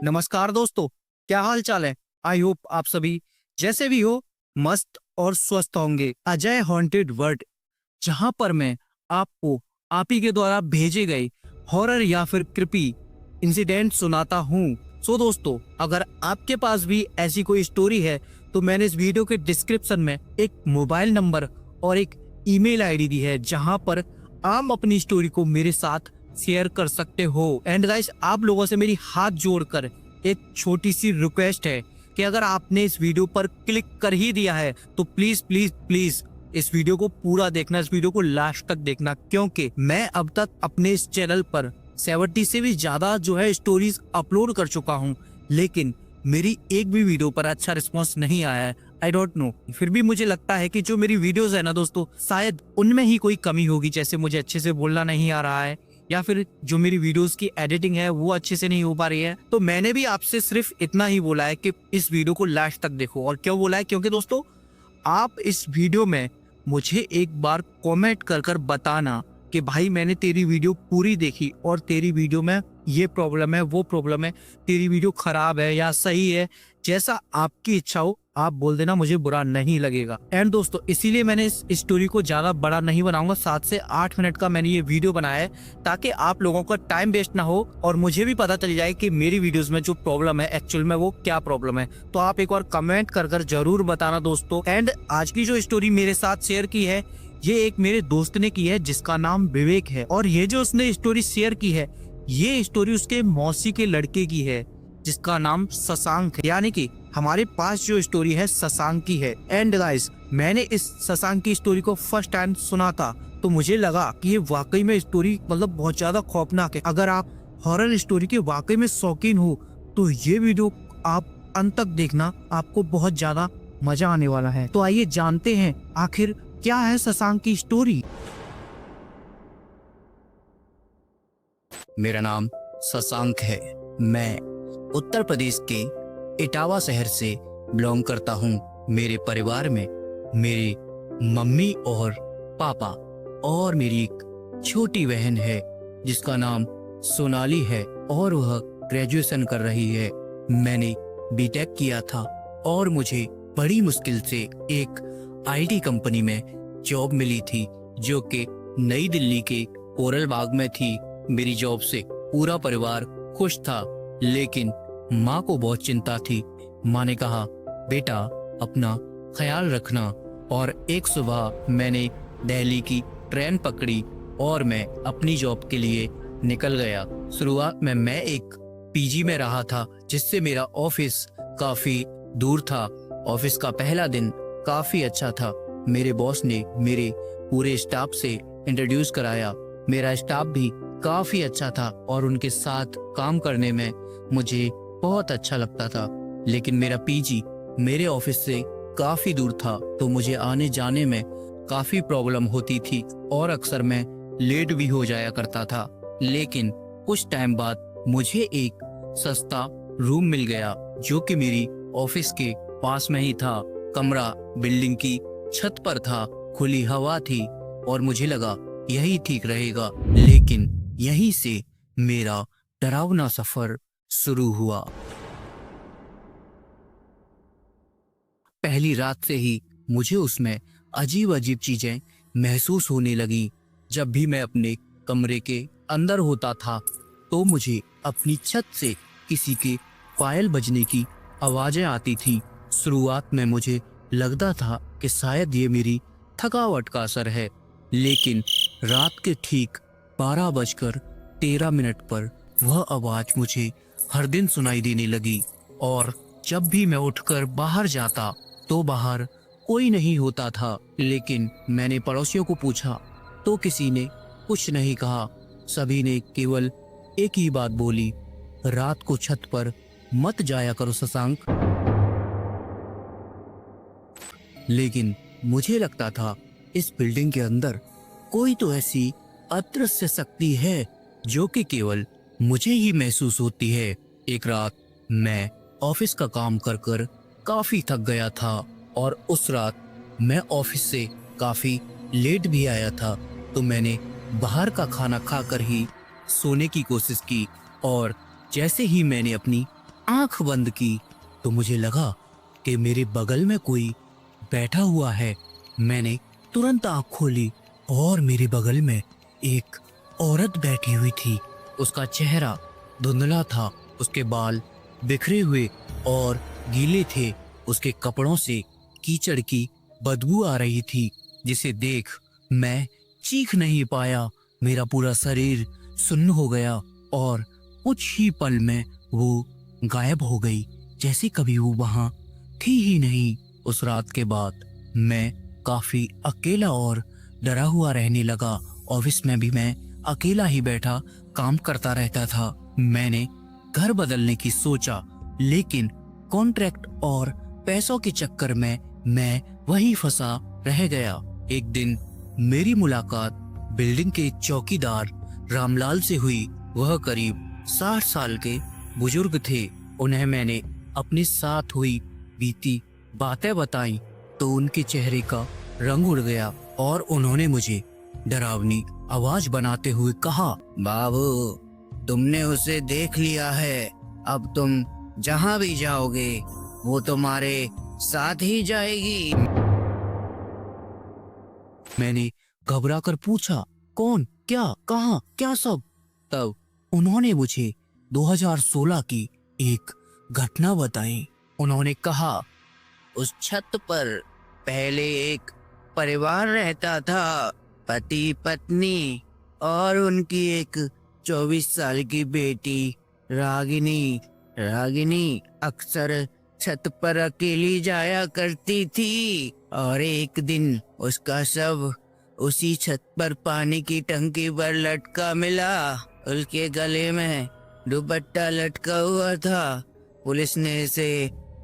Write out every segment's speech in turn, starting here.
नमस्कार दोस्तों, क्या हाल चाल है। आई होप आप सभी जैसे भी हो मस्त और स्वस्थ होंगे। अजय हॉन्टेड वर्ल्ड, जहां पर मैं आपको आप ही के द्वारा भेजे गए हॉरर या फिर क्रिपी इंसिडेंट सुनाता हूँ। सो दोस्तों, अगर आपके पास भी ऐसी कोई स्टोरी है तो मैंने इस वीडियो के डिस्क्रिप्शन में एक मोबाइल नंबर और एक ईमेल आईडी दी है, जहां पर आप अपनी स्टोरी को मेरे साथ शेयर कर सकते हो। एंड गाइस, आप लोगों से मेरी हाथ जोड़कर एक छोटी सी रिक्वेस्ट है कि अगर आपने इस वीडियो पर क्लिक कर ही दिया है तो प्लीज प्लीज प्लीज इस वीडियो को पूरा देखना, इस वीडियो को लास्ट तक देखना, क्योंकि मैं अब तक अपने इस चैनल पर 70 से भी ज्यादा जो है स्टोरीज अपलोड कर चुका हूँ, लेकिन मेरी एक भी वीडियो पर अच्छा रिस्पॉन्स नहीं आया है। आई डोंट नो, फिर भी मुझे लगता है कि जो मेरी वीडियोस है ना दोस्तों, शायद उनमें ही कोई कमी होगी। जैसे मुझे अच्छे से बोलना नहीं आ रहा है, या फिर जो मेरी वीडियोस की एडिटिंग है वो अच्छे से नहीं हो पा रही है। तो मैंने भी आपसे सिर्फ इतना ही बोला है कि इस वीडियो को लास्ट तक देखो। और क्यों बोला है? क्योंकि दोस्तों, आप इस वीडियो में मुझे एक बार कमेंट कर कर बताना कि भाई मैंने तेरी वीडियो पूरी देखी और तेरी वीडियो में ये प्रॉब्लम है, वो प्रॉब्लम है, तेरी वीडियो खराब है या सही है, जैसा आपकी इच्छा हो आप बोल देना, मुझे बुरा नहीं लगेगा। एंड दोस्तों, इसीलिए मैंने इस स्टोरी को ज्यादा बड़ा नहीं बनाऊंगा। 7 से 8 मिनट का मैंने ये वीडियो बनाया है ताकि आप लोगों का टाइम वेस्ट ना हो और मुझे भी पता चल जाए कि मेरी वीडियोस में जो प्रॉब्लम है एक्चुअल में वो क्या प्रॉब्लम है। तो आप एक बार कमेंट कर कर जरूर बताना दोस्तों। एंड आज की जो स्टोरी मेरे साथ शेयर की है, ये एक मेरे दोस्त ने की है जिसका नाम विवेक है। और ये जो उसने स्टोरी शेयर की है, ये स्टोरी उसके मौसी के लड़के की है जिसका नाम शशांक है। यानी कि हमारे पास जो स्टोरी है शशांक की है। एंड गाइस, मैंने इस शशांक की स्टोरी को फर्स्ट टाइम सुना था तो मुझे लगा कि ये वाकई में स्टोरी मतलब बहुत ज्यादा खौफनाक है। अगर आप हॉरर स्टोरी के वाकई में शौकीन हो तो ये वीडियो आप अंत तक देखना, आपको बहुत ज्यादा मजा आने वाला है। तो आइए जानते हैं आखिर क्या है शशांक की स्टोरी। मेरा नाम शशांक है। मैं उत्तर प्रदेश के इटावा शहर से बिलोंग करता हूँ। मेरे परिवार में मेरी मम्मी और पापा और मेरी एक छोटी बहन है जिसका नाम सोनाली है और वह ग्रेजुएशन कर रही है। मैंने बीटेक किया था और मुझे बड़ी मुश्किल से एक आईटी कंपनी में जॉब मिली थी जो कि नई दिल्ली के कोरल बाग में थी। मेरी जॉब से पूरा परिवार खुश था, लेकिन माँ को बहुत चिंता थी। माँ ने कहा, बेटा अपना ख्याल रखना। और एक सुबह मैंने दिल्ली की ट्रेन पकड़ी और मैं अपनी जॉब के लिए निकल गया। शुरुआत में मैं एक पीजी में रहा था जिससे मेरा ऑफिस काफी दूर था। ऑफिस का पहला दिन काफी अच्छा था। मेरे बॉस ने मेरे पूरे स्टाफ से इंट्रोड्यूस कराया। मेरा स्टाफ भी काफी अच्छा था और उनके साथ काम करने में मुझे बहुत अच्छा लगता था। लेकिन मेरा पीजी मेरे ऑफिस से काफी दूर था तो मुझे आने जाने में काफी प्रॉब्लम होती थी और अक्सर मैं लेट भी हो जाया करता था। लेकिन कुछ टाइम बाद मुझे एक सस्ता रूम मिल गया जो कि मेरी ऑफिस के पास में ही था। कमरा बिल्डिंग की छत पर था, खुली हवा थी और मुझे लगा यही ठीक रहेगा। लेकिन यहीं से मेरा डरावना सफर शुरू हुआ। पहली रात से ही मुझे उसमें अजीब अजीब चीजें महसूस होने लगी। जब भी मैं अपने कमरे के अंदर होता था तो मुझे अपनी छत से किसी के पायल बजने की आवाजें आती थी। शुरुआत में मुझे लगता था कि शायद ये मेरी थकावट का असर है, लेकिन रात के ठीक 12:13 पर वह आवाज मुझे हर दिन सुनाई देने लगी। और जब भी मैं उठकर बाहर जाता तो बाहर कोई नहीं होता था। लेकिन मैंने पड़ोसियों को पूछा तो किसी ने कुछ नहीं कहा। सभी ने केवल एक ही बात बोली, रात को छत पर मत जाया करो शशांक। लेकिन मुझे लगता था इस बिल्डिंग के अंदर कोई तो ऐसी अदृश्य शक्ति है जो कि केवल मुझे ही महसूस होती है। एक रात मैं ऑफिस का काम कर कर काफी थक गया था और उस रात मैं ऑफिस से काफी लेट भी आया था, तो मैंने बाहर का खाना खाकर ही सोने की कोशिश की। और जैसे ही मैंने अपनी आंख बंद की तो मुझे लगा कि मेरे बगल में कोई बैठा हुआ है। मैंने तुरंत आंख खोली और मेरे बगल में एक औरत बैठी हुई थी। उसका चेहरा धुंधला था, उसके बाल बिखरे हुए और गीले थे। उसके कपड़ों से कीचड़ की बदबू आ रही थी, जिसे देख मैं चीख नहीं पाया। मेरा पूरा शरीर सुन्न हो गया और कुछ ही पल में वो गायब हो गई, जैसे कभी वो वहां थी ही नहीं। उस रात के बाद मैं काफी अकेला और डरा हुआ रहने लगा। ऑफिस में भी मैं अकेला ही बैठा काम करता रहता था। मैंने घर बदलने की सोचा, लेकिन कॉन्ट्रैक्ट और पैसों के चक्कर में मैं वहीं फंसा रह गया। एक दिन मेरी मुलाकात बिल्डिंग के चौकीदार रामलाल से हुई। वह करीब 60 साल के बुजुर्ग थे। उन्हें मैंने अपने साथ हुई बीती बातें बताई तो उनके चेहरे का रंग उड़ गया और उन्होंने मुझे डरावनी आवाज बनाते हुए कहा, बाबू, तुमने उसे देख लिया है। अब तुम जहां भी जाओगे वो तुम्हारे साथ ही जाएगी। मैंने घबरा कर पूछा, कौन, क्या, कहाँ, क्या सब? तब उन्होंने मुझे 2016 की एक घटना बताई। उन्होंने कहा, उस छत पर पहले एक परिवार रहता था, पति पत्नी और उनकी एक 24 साल की बेटी रागिनी। रागिनी अक्सर छत पर अकेली जाया करती थी और एक दिन उसका शव उसी छत पर पानी की टंकी पर लटका मिला। उसके गले में दुपट्टा लटका हुआ था। पुलिस ने इसे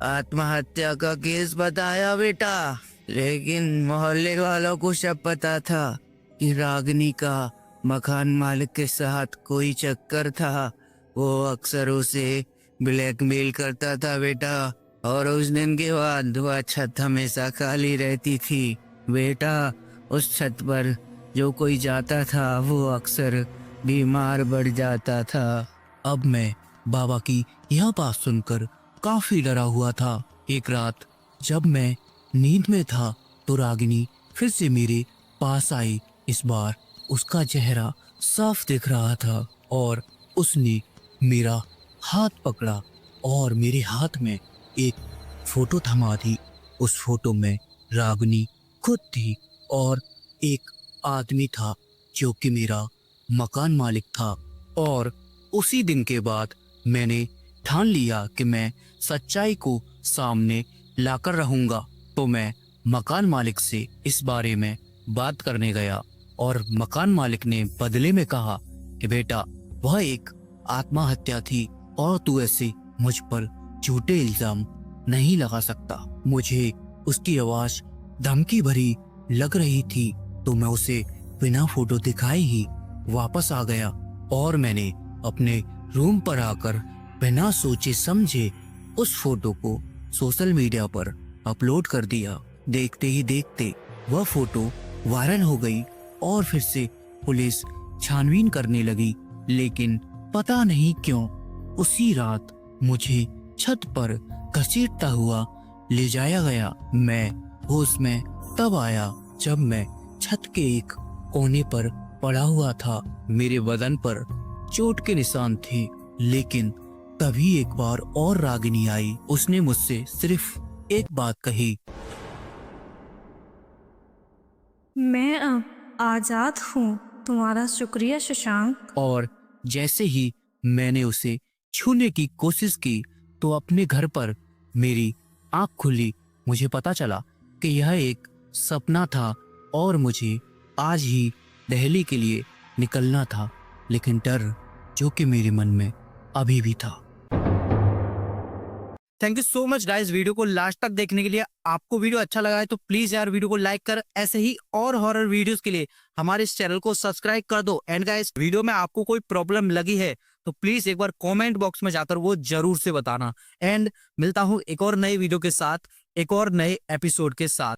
आत्महत्या का केस बताया बेटा, लेकिन मोहल्ले वालों को सब पता था कि रागिनी का मकान मालिक के साथ कोई चक्कर था। वो अक्सर उसे ब्लैकमेल करता था बेटा, और उस दिन के बाद वह छत हमेशा खाली रहती थी बेटा। उस छत पर जो कोई जाता था वो अक्सर बीमार पड़ जाता था। अब मैं बाबा की यह बात सुनकर काफी डरा हुआ था। एक रात जब मैं नींद में था तो रागिनी फिर से मेरे पास आई। इस बार उसका चेहरा साफ दिख रहा था और उसने मेरा हाथ पकड़ा और मेरे हाथ में एक फोटो थमा दी। उस फोटो में रागिनी खुद थी और एक आदमी था जो कि मेरा मकान मालिक था। और उसी दिन के बाद मैंने ठान लिया कि मैं सच्चाई को सामने लाकर रहूंगा। तो मैं मकान मालिक से इस बारे में बात करने गया और मकान मालिक ने बदले में कहा कि बेटा, वह एक आत्महत्या थी और तू ऐसे मुझ पर झूठे इल्जाम नहीं लगा सकता। मुझे उसकी आवाज धमकी भरी लग रही थी तो मैं उसे बिना फोटो दिखाए ही वापस आ गया और मैंने अपने रूम पर आकर बिना सोचे समझे उस फोटो को सोशल मीडिया पर अपलोड कर दिया। देखते ही देखते वह फोटो वायरल हो गई और फिर से पुलिस छानबीन करने लगी, लेकिन पता नहीं क्यों उसी रात मुझे छत पर घसीटता हुआ ले जाया गया। मैं होश में तब आया जब मैं छत के एक कोने पर पड़ा हुआ था। मेरे बदन पर चोट के निशान थे, लेकिन तभी एक बार और रागिनी आई। उसने मुझसे सिर्फ एक बात कही, मैं अब आजाद हूँ। तुम्हारा शुक्रिया शशांक। और जैसे ही मैंने उसे छूने की कोशिश की तो अपने घर पर मेरी आंख खुली। मुझे पता चला कि यह एक सपना था और मुझे आज ही दिल्ली के लिए निकलना था, लेकिन डर जो कि मेरे मन में अभी भी था। Thank you so much guys video को लास्ट तक देखने के लिए। आपको वीडियो अच्छा लगा है तो प्लीज यार वीडियो को लाइक कर, ऐसे ही और हॉरर वीडियोस के लिए हमारे इस चैनल को सब्सक्राइब कर दो। एंड गाइस, वीडियो में आपको कोई प्रॉब्लम लगी है तो प्लीज एक बार कमेंट बॉक्स में जाकर वो जरूर से बताना। एंड मिलता हूँ एक और नए वीडियो के साथ, एक और नए एपिसोड के साथ।